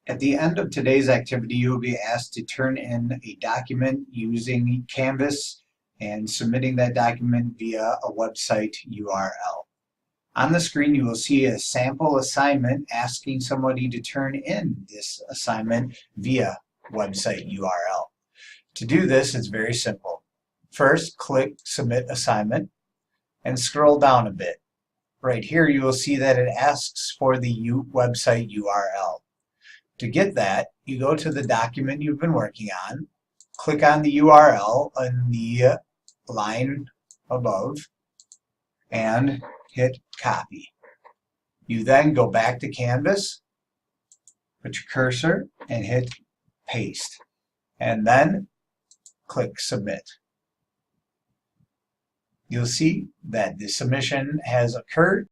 At the end of today's activity, you will be asked to turn in a document using Canvas and submitting that document via a website URL. On the screen, you will see a sample assignment asking somebody to turn in this assignment via website URL. To do this, it's very simple. First, click Submit Assignment and scroll down a bit. Right here, you will see that it asks for the website URL. To get that, you go to the document you've been working on, click on the URL on the line above, and hit Copy. You then go back to Canvas, put your cursor, and hit Paste. And then click Submit. You'll see that the submission has occurred.